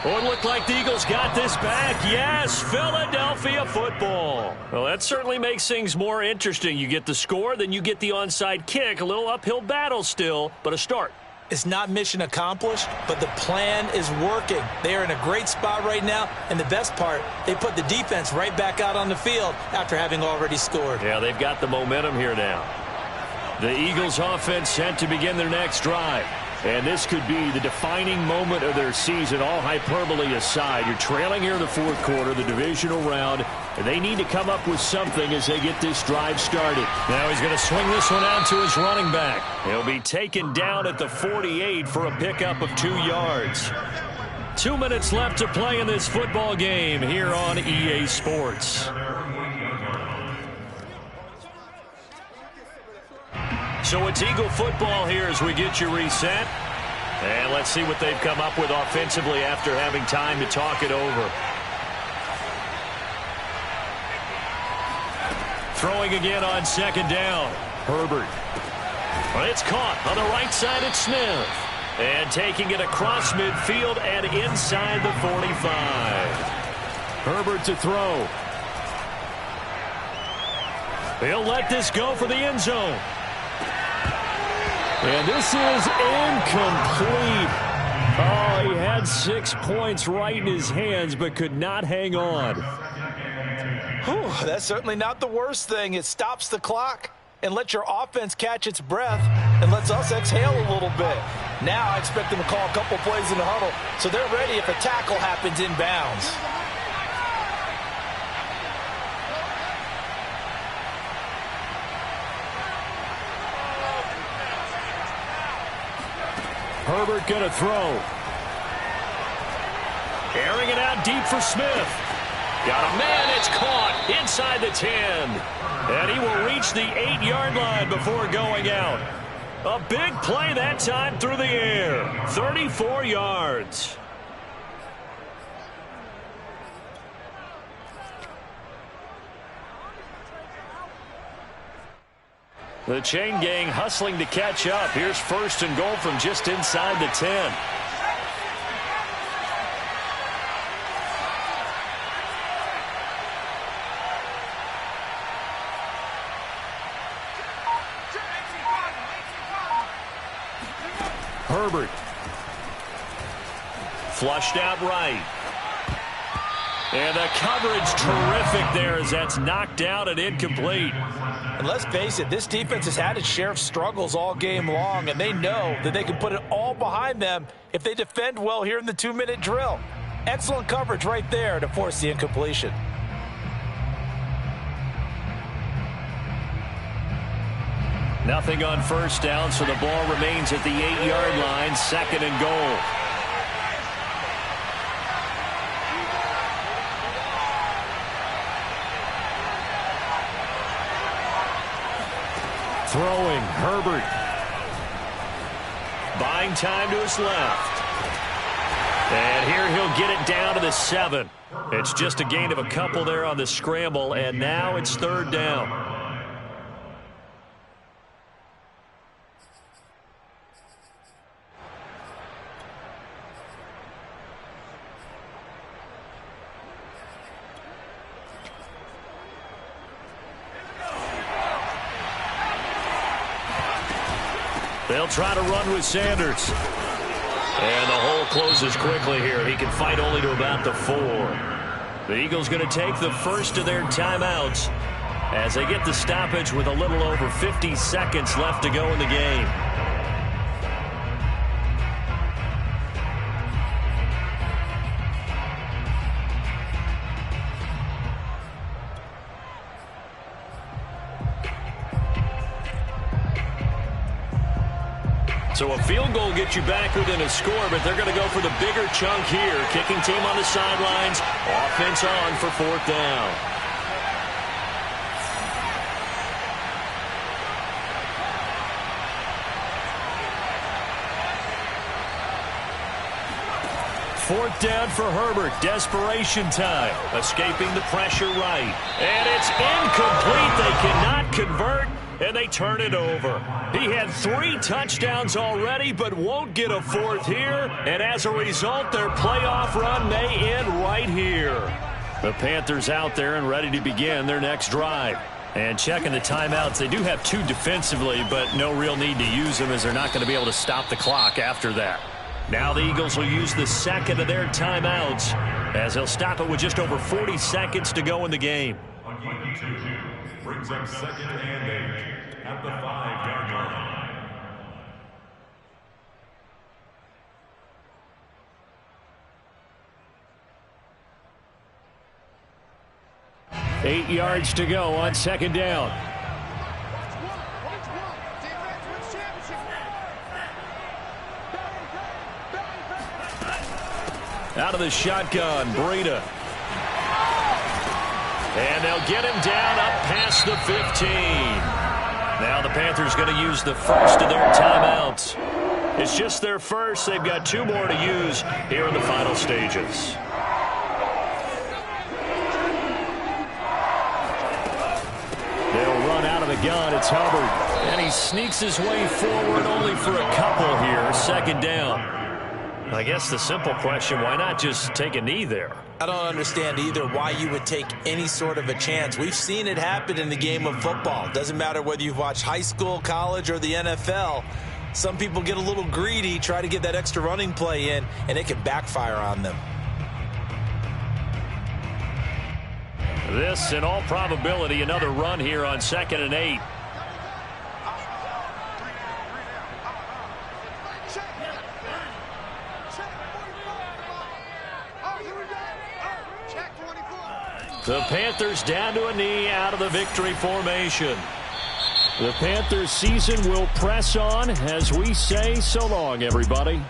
Oh, it looked like the Eagles got this back. Yes, Philadelphia football. Well, that certainly makes things more interesting. You get the score, then you get the onside kick. A little uphill battle still, but a start. It's not mission accomplished, but the plan is working. They are in a great spot right now, and the best part, they put the defense right back out on the field after having already scored. Yeah, they've got the momentum here now. The Eagles offense set to begin their next drive. And this could be the defining moment of their season, all hyperbole aside. You're trailing here in the fourth quarter, the divisional round, and they need to come up with something as they get this drive started. Now he's going to swing this one out to his running back. He'll be taken down at the 48 for a pickup of 2 yards. 2 minutes left to play in this football game here on EA Sports. So it's Eagle football here as we get you reset. And let's see what they've come up with offensively after having time to talk it over. Throwing again on second down. Herbert. Well, it's caught on the right side at Smith. And taking it across midfield and inside the 45. Herbert to throw. He'll let this go for the end zone. And this is incomplete. Oh, he had 6 points right in his hands, but could not hang on. Whew, that's certainly not the worst thing. It stops the clock and lets your offense catch its breath and lets us exhale a little bit. Now I expect them to call a couple plays in the huddle so they're ready if a tackle happens inbounds. Herbert going to throw. Airing it out deep for Smith. Got a man, it's caught inside the 10. And he will reach the 8-yard line before going out. A big play that time through the air. 34 yards. The chain gang hustling to catch up. Here's first and goal from just inside the 10. Herbert. Flushed out right. And the coverage terrific there as that's knocked out and incomplete. And let's face it, this defense has had its share of struggles all game long, and they know that they can put it all behind them if they defend well here in the 2-minute drill. Excellent coverage right there to force the incompletion. Nothing on first down, so the ball remains at the 8-yard line, second and goal. Throwing, Herbert. Buying time to his left. And here he'll get it down to the 7. It's just a gain of a couple there on the scramble, and now it's third down. They'll try to run with Sanders. And the hole closes quickly here. He can fight only to about the 4. The Eagles going to take the first of their timeouts as they get the stoppage with a little over 50 seconds left to go in the game. So a field goal gets you back within a score, but they're going to go for the bigger chunk here. Kicking team on the sidelines. Offense on for 4th down. Fourth down for Herbert. Desperation time. Escaping the pressure right. And it's incomplete. They cannot convert, and they turn it over. He had 3 touchdowns already, but won't get a 4th here. And as a result, their playoff run may end right here. The Panthers out there and ready to begin their next drive. And checking the timeouts, they do have 2 defensively, but no real need to use them as they're not going to be able to stop the clock after that. Now the Eagles will use the second of their timeouts as they'll stop it with just over 40 seconds to go in the game. On 22, brings up 2nd and 8 at the 5-yard line. Eight yards to go on 2nd down. Out of the shotgun, Breida. And they'll get him down up past the 15. Now the Panthers going to use the first of their timeouts. It's just their first. They've got 2 more to use here in the final stages. They'll run out of the gun. It's Hubbard. And he sneaks his way forward only for a couple here. 2nd down. I guess the simple question, why not just take a knee there? I don't understand either why you would take any sort of a chance. We've seen it happen in the game of football. Doesn't matter whether you've watched high school, college, or the NFL. Some people get a little greedy, try to get that extra running play in, and it can backfire on them. This, in all probability, another run here on 2nd and 8. The Panthers down to a knee out of the victory formation. The Panthers season will press on as we say so long, everybody.